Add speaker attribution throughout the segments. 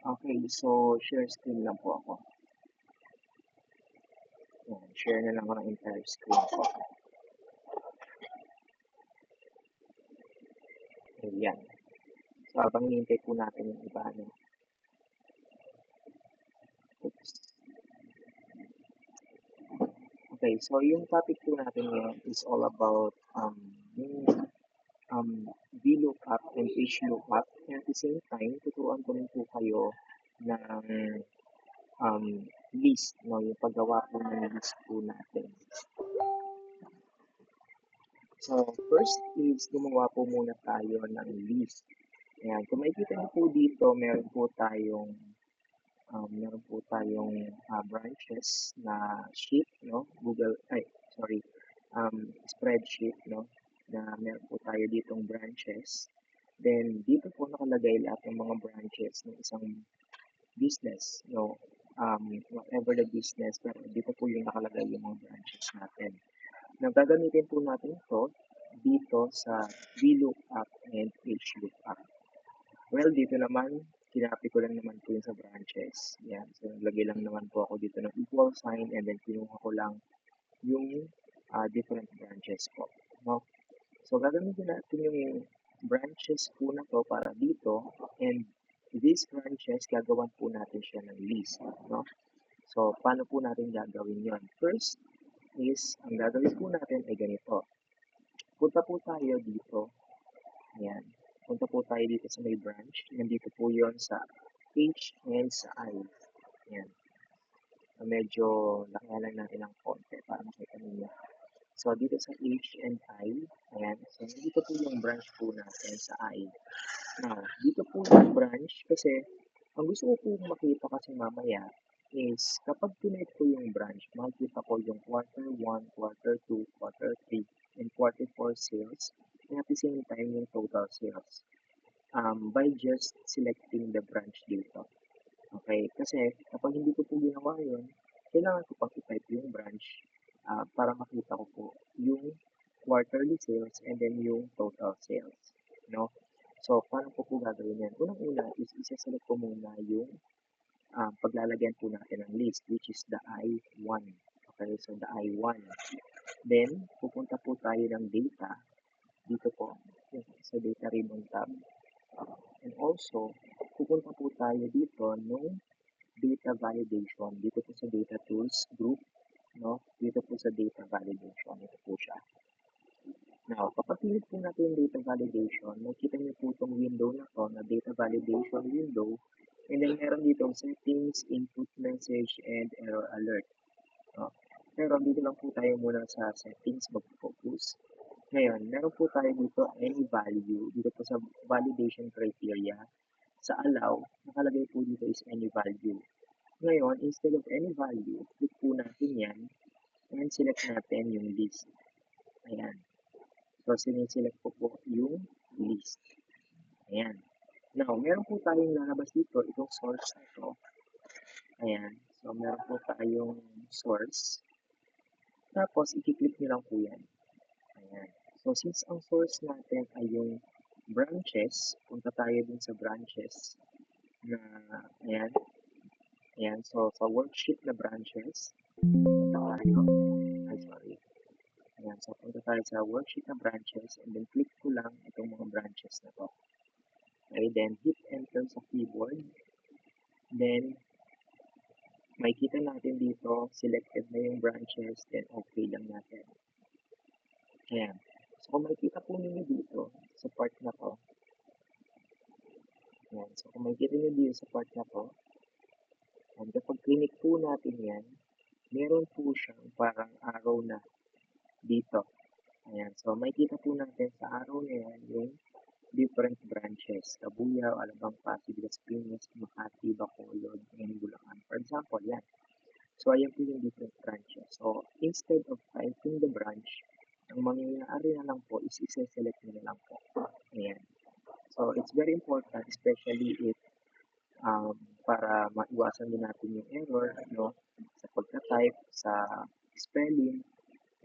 Speaker 1: Okay, so share screen lang po ako. Yan, share na lang ako ng entire screen po. Ayan. So habang hinihintay po natin yung iba, ano. Oops. Okay, so yung topic po natin ngayon is all about yung VLOOKUP and HLOOKUP. And at the same time, tuturuan ko rin po kayo ng um, list, no? Yung paggawa po ng list po natin. So, first is gumawa po muna tayo ng list. Ayan, kung makikita niyo po dito, meron po tayong branches na sheet, no? Spreadsheet, no? Na meron po tayo ditong branches. Then, dito po nakalagay lahat ng mga branches ng isang business, no? Whatever the business, pero dito po yung nakalagay yung mga branches natin. Now, gagamitin po natin ito dito sa VLOOKUP and HLOOKUP. Well, dito naman, kinapi ko lang naman po yun sa branches. Yan. So, naglagay lang naman po ako dito ng equal sign and then kinuha ko lang yung different branches po. No? So, gagamitin natin yung branches po na to para dito and these branches, gagawan po natin siya ng list. No? So, paano po natin gagawin yon? First is, ang gagawin po natin ay ganito. Punta po tayo dito. Ayan. Punta po tayo dito sa may branch. Nandito po yon sa H and sa I. Ayan. Medyo lakalan natin ng konti para makita ninyo. So, dito sa H and I, ayan. So, dito po yung branch po natin sa I. Now, dito po yung branch kasi ang gusto ko po makita kasi mamaya is kapag pinet ko yung branch, makikita ko yung quarter 1, quarter 2, quarter 3, and quarter 4 sales, and at the same time yung total sales by just selecting the branch dito. Okay? Kasi kapag hindi ko po ginawa yun, kailangan ko pang i-type yung branch para makita ko po yung quarterly sales and then yung total sales. No? So, paano ko po gagawin yan? Unang-una is isa-select ko muna yung paglalagyan po natin ng list, which is the I1. Okay, so the I1. Then, pupunta po tayo ng data. Dito po, sa data ribbon tab. And also, pupunta po tayo dito nung data validation. Dito po sa data tools group. No? Dito po sa data validation. Ito po siya. Now, kapag pilit po natin yung data validation, makikita niyo po itong window na to na data validation window. And then, meron dito settings, input message, and error alert. No? Pero dito lang po tayo muna sa settings, mag-focus. Ngayon, meron po tayo dito any value. Dito po sa validation criteria. Sa allow, nakalagay po dito is any value. Ngayon, instead of any value, click po natin yan and select natin yung list. Ayan. So, siniselect ko po yung list. Ayan. Now, meron po tayong lalabas dito, itong source na ito. Ayan. So, meron po tayong source. Tapos, i-click nyo lang po yan. Ayan. So, since ang source natin ay yung branches, punta tayo dun sa branches na, ayan. Ayan. So, sa worksheet na branches, punta tayo. Ayan. So, punta tayo sa worksheet na branches and then click ko lang itong mga branches na to. Okay, then hit enter sa keyboard. Then, makikita natin dito, selected na yung branches, then okay lang natin. Ayan. So, kung makikita po ninyo dito, sa part na to, ayan. So, kung makikita ninyo dito sa part na to, and kapag clinic po natin yan, meron po siyang parang arrow na dito. Ayan. So, makikita po natin sa arrow na yan yung different branches. Cabuyao, Alabang, Pasig, Las Piñas, Makati, Bacolod, and Bulacan. For example, yan. So, ayan po yung different branches. So, instead of typing the branch, ang mangyayari na lang po is isa-select nyo na lang po. Ayan. So, it's very important, especially if para maiwasan din natin yung error, no? Sa pagka-type, sa spelling,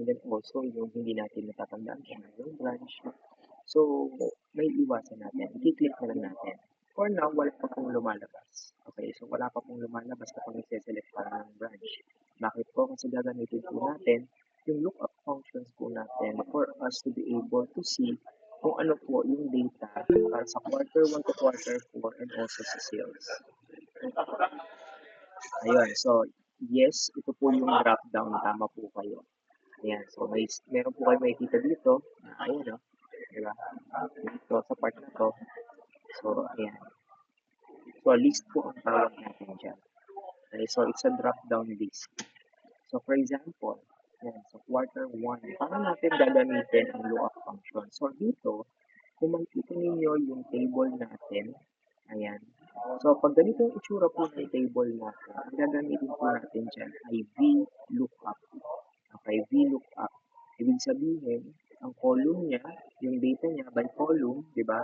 Speaker 1: and then also yung hindi natin natatandaan kung ano yung branch. So, may iwasan natin. I-click na lang natin. For now, wala pa pong lumalabas. Okay, so wala pa pong lumalabas kapag nagse-select pa ng branch. Bakit po? Kasi gagamitin po natin yung lookup functions po natin for us to be able to see kung ano po yung data para sa quarter 1 to quarter 4 and also sa sales. Ayun, so yes, ito po yung drop down, tama po kayo. Ayan, so meron po kayo makikita dito, ayan o, diba? Dito sa part na to, so ayan. So list po ang tawag natin dyan. Okay, so it's a drop down list. So for example, ayan, so quarter 1, paano natin gagamitin ang lookup function? So dito, kung makikita ninyo yung table natin, ayan. So pag ganito yung itsura po ng table natin, ang gagamitin po natin dyan ay VLOOKUP. Okay, VLOOKUP. Ibig sabihin, ang column niya, yung data niya by column, di ba?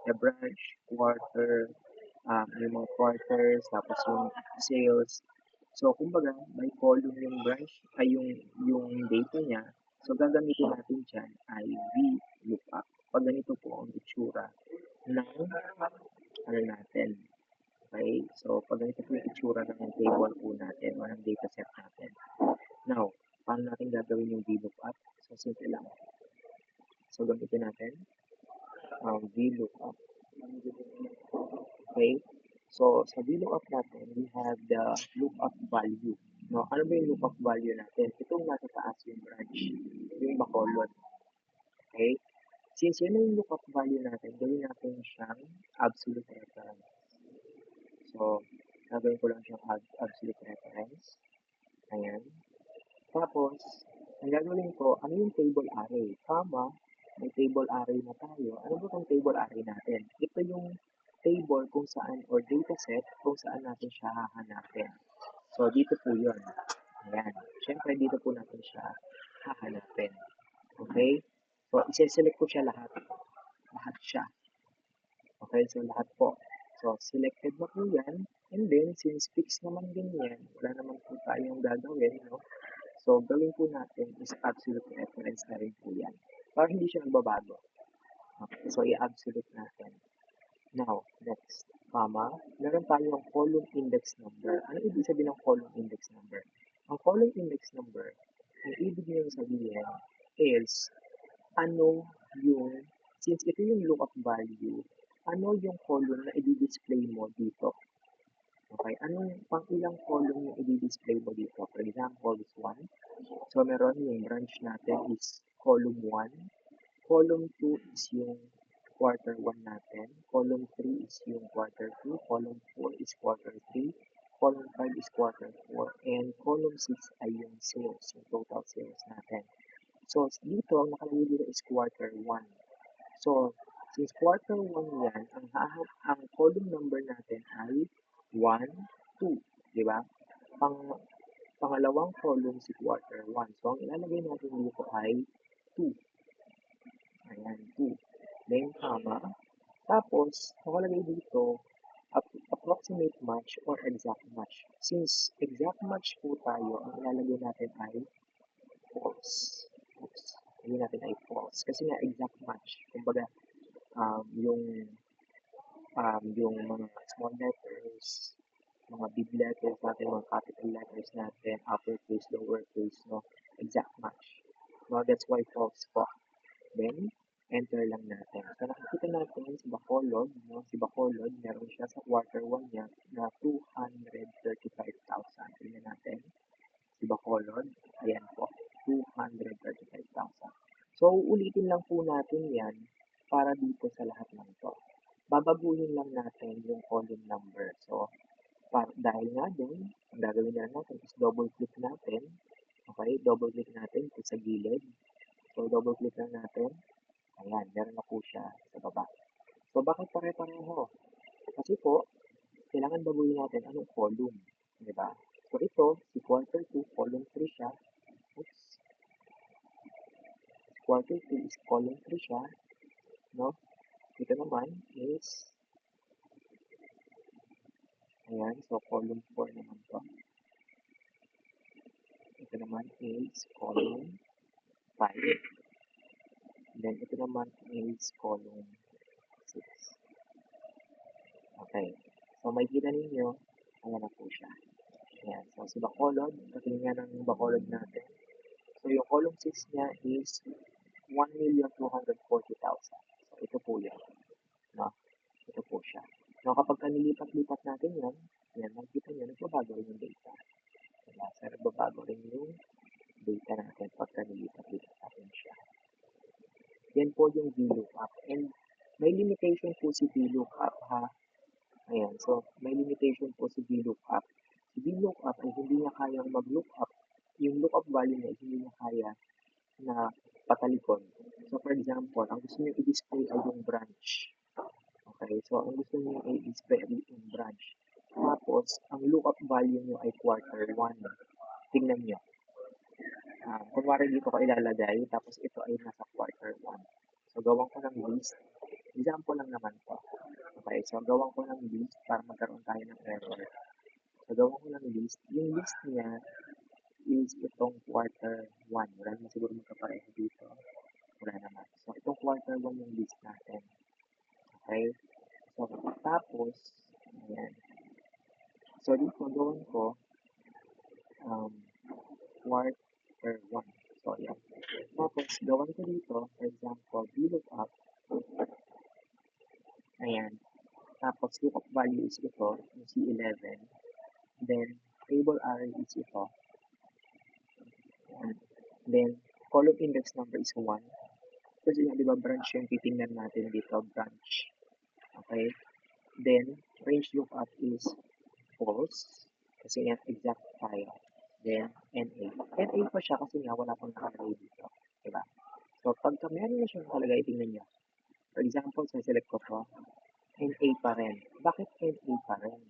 Speaker 1: The branch, quarter, yung mga quarters, tapos yung sales. So, kumbaga, by column yung branch, ay yung data niya. So, gagamitin natin dyan ay VLOOKUP. Pag ganito po ang itsura ng ano natin. Okay? So, pag ganito po yung itsura ng table po natin o ng dataset natin. Now, paano natin gagawin yung VLOOKUP? So, simple lang. So, gamitin natin VLOOKUP. Okay? So, sa VLOOKUP natin, we have the lookup value. No, ano ba yung lookup value natin? Itong nasa taas yung branch, yung bacolod. Okay? Since yun yung lookup value natin, gawin natin siyang absolute reference. So, gagawin ko lang siyang absolute reference. Ayan. Tapos, ang gagawin ko, ano yung table array? Tama, may table array na tayo. Ano ba itong table array natin? Ito yung table kung saan, or dataset kung saan natin siya hahanapin. So, dito po yun. Ayan. Siyempre, dito po natin siya hahanapin. Okay? So, isi-select ko siya lahat. Lahat siya. Okay? So, lahat po. So, selected na po yan. And then, since fixed naman din yan, wala naman po tayong gagawin, no? So, gawin po natin is absolute reference na rin po yan. Para hindi siya nagbabago. Okay, so, i-absolute natin. Now, next, meron tayong column index number. Ano ibig sabihin ng column index number? Ang column index number, ang ibig niyong sabihin is, ano yung, since ito yung lookup value, ano yung column na i-display mo dito? Okay, anong pang ilang column yung i-display mo dito? For example, this one. So, meron yung branch natin is column 1. Column 2 is yung quarter 1 natin. Column 3 is yung quarter 2. Column 4 is quarter 3. Column 5 is quarter 4. And column 6 ay yung sales, yung total sales natin. So, dito, ang nakalagay dito is quarter 1. So, since quarter 1 yan, ang column number natin ay 1, 2. Diba? Pangalawang column si quarter 1. So, ang ilalagay natin dito ay 2. Ayan, 2. Then, comma. Tapos, nakalagay dito, approximate match or exact match. Since exact match po tayo, ang ilalagay natin ay false. Oops. Hindi natin ay false. Kasi nga exact match. Kumbaga, yung mga small letters, mga big letters natin, mga capital letters natin, uppercase, lowercase, no? Exact match. No, that's why false po. Then, enter lang natin. So, nakikita natin si Bacolod, no? Si Bacolod, meron siya sa quarter 1 niya na 235,000. Tingnan natin. Si Bacolod, ayan po, 235,000. So, ulitin lang po natin yan para dito sa lahat ng to. Babaguhin lang natin yung column number. So, dahil nga dun, ang gagawin na natin is double-click natin. Okay, double-click natin ito sa gilid. So, double-click lang natin. Ayan, meron na po siya sa baba. So, bakit pare-pareho? Kasi po, kailangan baguhin natin anong column. Diba? So, ito, si quarter 2, column 3 siya. Oops. Quarter 2 is column 3 siya. No? Ito naman is, ayan, so column 4 naman to. Ito naman is column 5. Then, ito naman is column 6. Okay. So, makikita ninyo, Ayan na po siya. Ayan. So, si Bacolod, katingin ng Bacolod natin. So, yung column 6 niya is 1,240,000. So, ito po yan. No? Ito po siya. Now, kapag nilipat-lipat natin yan, yan, makikita nyo, nagbabago rin yung data. Diba? So, nagbabago rin yung data natin pagka nilipat-lipat natin siya. Yan po yung VLOOKUP. And may limitation po si VLOOKUP ha. Ayan, so may limitation po si VLOOKUP. Si VLOOKUP ay hindi niya kayang mag-lookup. Yung lookup value niya hindi niya kaya na patalikod. So for example, ang gusto niyo i-display ay yung branch. Okay, so ang gusto niyo i-display ay yung branch. Tapos, ang lookup value niyo ay quarter 1. Tingnan niyo. Kunwari dito ko ilalagay, tapos ito ay nasa quarter 1. So, gawan ko ng list. Example lang naman to. Okay, so gawan ko ng list para magkaroon tayo ng error. So, gawan ko ng list. Yung list niya is itong quarter 1. Wala naman siguro magkapareho dito. Wala naman. So, itong quarter 1 yung list natin. Okay? So, tapos, ayan. So, dito gawin ko quarter 1. So, ayan. Tapos, gawan ko dito, for example, VLOOKUP. Ayan. Tapos, lookup value is ito, yung C11. Then, table array is ito. Ayan. Then, column index number is 1. Kasi yung, di ba, branch yung titingnan natin dito, branch. Okay? Then, range lookup is false. Kasi yan, exact tayo. Then, NA. NA pa siya kasi nga wala pang nakalagay dito. Diba? So, pagka meron na siyang nakalagay, tingnan nyo. For example, select ko to, NA pa rin. Bakit NA pa rin?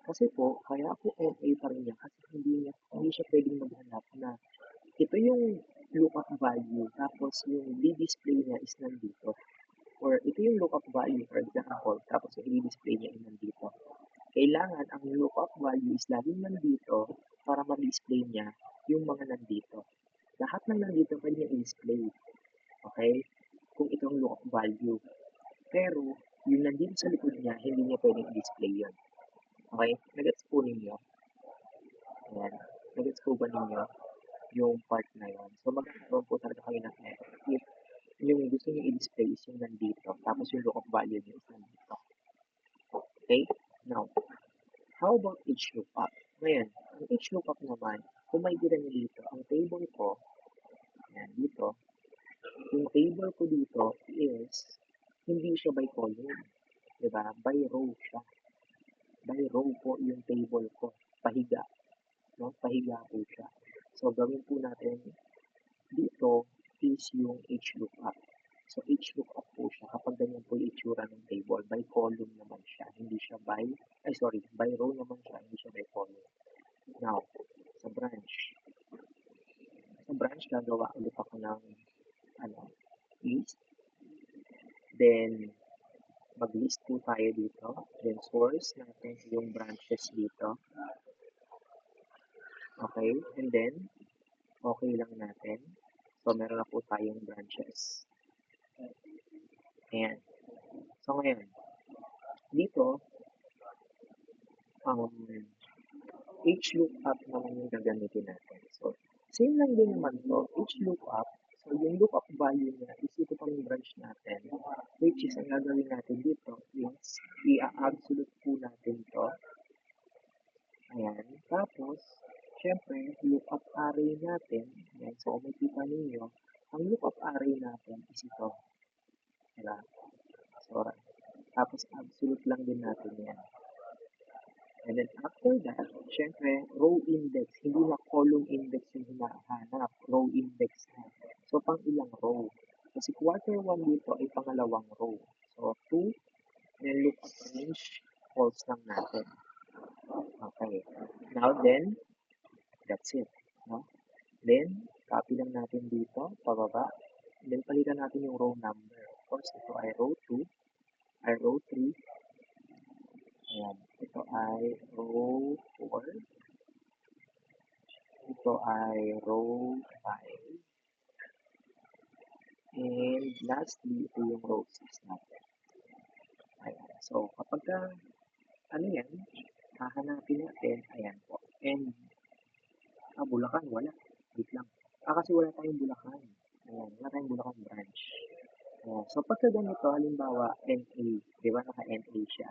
Speaker 1: Kasi po, kaya po NA pa rin niya kasi hindi siya pwedeng maghanap na ito yung lookup value tapos yung di-display niya is nandito. Or ito yung lookup value, for example, tapos yung i-display niya is nandito. Kailangan ang lookup value is laging nandito para ma-display niya yung mga nandito. Lahat ng nandito pwede niya i-display. Okay? Kung ito ang lookup value. Pero, yung nandito sa likod niya, hindi niya pwedeng i-display yun. Okay? Nagets po ninyo? Ayan. Nagets po ba ninyo yung part na yun? So, magkakaroon po talaga kayo ng error. If yung gusto niyo i-display is yung nandito, tapos yung lookup value niyo is nandito. Okay? Now, how about HLOOKUP? Ngayon, ang HLOOKUP naman, kung may dira niyo dito, ang table ko, yan, dito, yung table ko dito is, hindi siya by column. Diba? By row siya. By row po yung table ko. Pahiga. No? Pahiga po siya. So, gawin po natin dito is yung HLOOKUP. So, HLOOKUP po siya kapag ganyan po yung itsura ng table. By column naman siya. Hindi siya by row naman siya. Hindi siya by column. Now, sa branch. Sa branch, gagawa ulit ako ng list. Then, mag-list po tayo dito. Then, source natin yung branches dito. Okay? And then, okay lang natin. So, meron na po tayong branches. Ayan. So, ngayon, dito, HLOOKUP naman yung gagamitin natin. So, same lang din naman to, HLOOKUP. So, yung lookup value niya is ito pang branch natin, which is ang gagawin natin dito is i-absolute po natin to. Ayan. Tapos, syempre, lookup array natin. Ayan. So, kung makita ninyo, ang lookup array natin is ito. Diba? So, tapos absolute lang din natin yan. And then after that, syempre, row index, hindi na column index yung hinahanap, row index na. So, pang ilang row? Kasi quarter 1 dito ay pangalawang row. So, 2, and look at range, false lang natin. Okay. Now then, that's it. No? Then, copy lang natin dito, pababa. Then, palitan natin yung row number. Of course, ito ay row 2, ay row 3, ayan. Ito ay row 4. Ito ay row 5. And lastly, ito yung row 6 natin. Ayan. So, kapag ka, ano yan, hahanapin natin, ayan po. And, Bulacan, wala. Wait lang. Kasi wala tayong Bulacan. Ayan, wala tayong Bulacan branch. Ayan. So, pagka ganito, halimbawa, NA, di ba, naka-NA siya.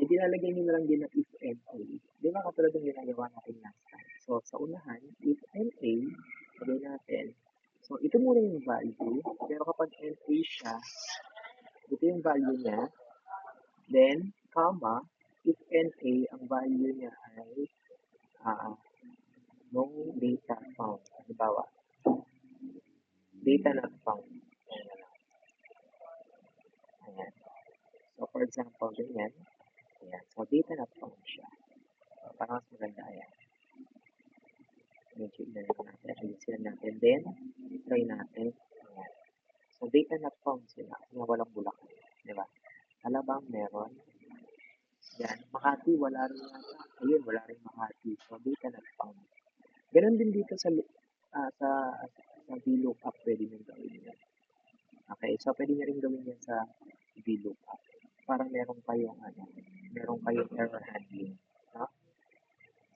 Speaker 1: Eh, lalagay nyo na lang din na if NA. Di ba, katulad ng ginagawa natin last time. So, sa unahan, if NA, lagay natin. So, ito muna yung value. Pero kapag NA siya, ito yung value niya. Then, comma, if NA, ang value niya ay no data found. Halimbawa, data not found. Ayan. So, for example, ganyan. Ayan. So, data not found siya. So, parang mas maganda. Ayan. Medyo na natin. Ayusin natin. Then, try natin. Ayan. So, data not found sila. Kasi nga walang Bulacan. Diba? Alabang meron. Yan. Makati, wala rin yata. Ayun, wala rin Makati. So, data not found. Ganon din dito sa VLOOKUP, pwede nyo gawin yan. Okay, so pwede nyo rin gawin yan sa VLOOKUP. Para meron kayong error handling. No?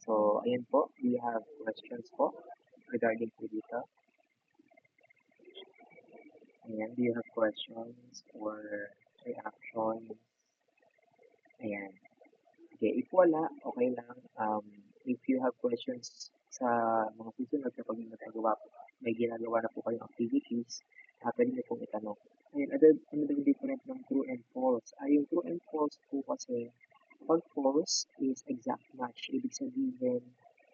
Speaker 1: So, ayan po. Do you have questions po regarding po dito? Ayan, do you have questions or reactions? Ayan. Okay, if wala, okay lang. If you have questions sa mga susunod kapag may ginagawa na po kayong activities, pwede niyo pong itanong. Ayan, ano daw different ng true and false? Yung true and false po kasi, pag false is exact match. Ibig sabihin,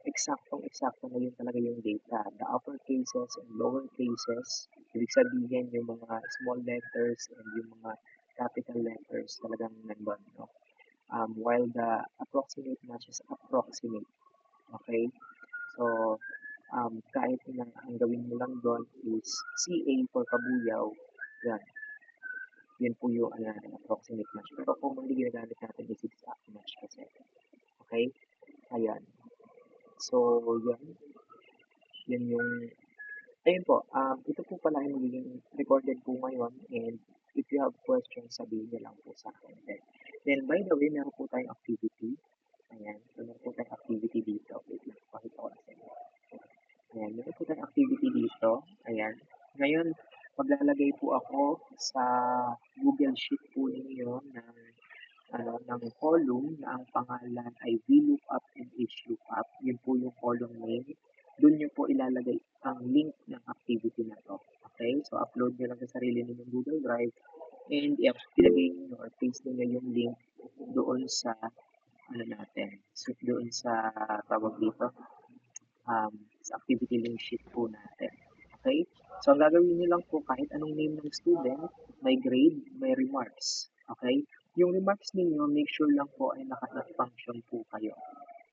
Speaker 1: eksaktong-eksakto na yun talaga yung data. The upper cases and lower cases, ibig sabihin yung mga small letters and yung mga capital letters talagang nandun, no? While the approximate matches approximate. Okay? So, kahit na ang gawin mo lang doon is CA for Kabuyaw, yan. Yan po yung approximate match. Pero commonly ginagamit natin is exact match kasi. Okay? Ayan. So, yan yung, ayun po, ito po pala yung magiging recorded po ngayon, and if you have questions, sabihin niyo lang po sa akin. Then, by the way, meron po tayong activity. Ayan, so meron po tayong activity dito. Wait lang, pakita ko lang sa inyo. Ayan, meron po tayong activity dito. Ayan. Ngayon, maglalagay po ako sa Google Sheet po ninyo ng column na ang pangalan ay VLOOKUP and HLOOKUP. Yun po yung column name. Doon nyo po ilalagay ang link ng activity na to. Okay? So, upload nyo lang sa sarili ninyong Google Drive and ilagay nyo or paste nyo yung link doon sa doon sa tawag dito, sa activity link sheet po natin. Okay? So, ang gagawin nyo lang po, kahit anong name ng student, may grade, may remarks. Okay? Yung remarks ninyo, make sure lang po ay naka-not function po kayo.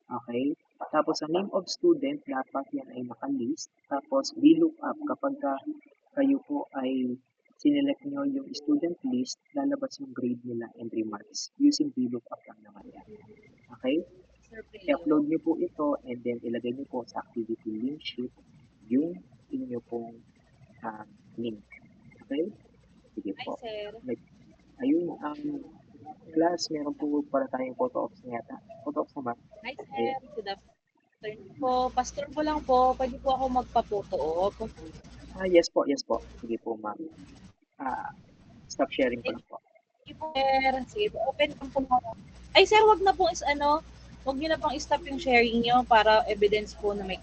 Speaker 1: Okay? Tapos, sa name of student, dapat yan ay naka-list. Tapos, VLOOKUP, kapag kayo po ay sinelect nyo yung student list, lalabas yung grade nila and remarks. Using VLOOKUP lang naman yan. Okay? I-upload nyo po ito and then ilagay nyo po sa activity link sheet yung inyo pong link. Okay? Sige po. Ayun, class, meron po para tayong photo ops na yata. Photo ops naman.
Speaker 2: Hi, sir. Good afternoon po. Pastor po lang po. Pwede po ako magpa-photo op.
Speaker 1: Yes po. Sige po, ma'am. Stop sharing ko lang po.
Speaker 2: Sige po, sir. Sige po. Open lang po mo. Ay, sir, wag na po wag nyo na pong stop yung sharing nyo para evidence po na may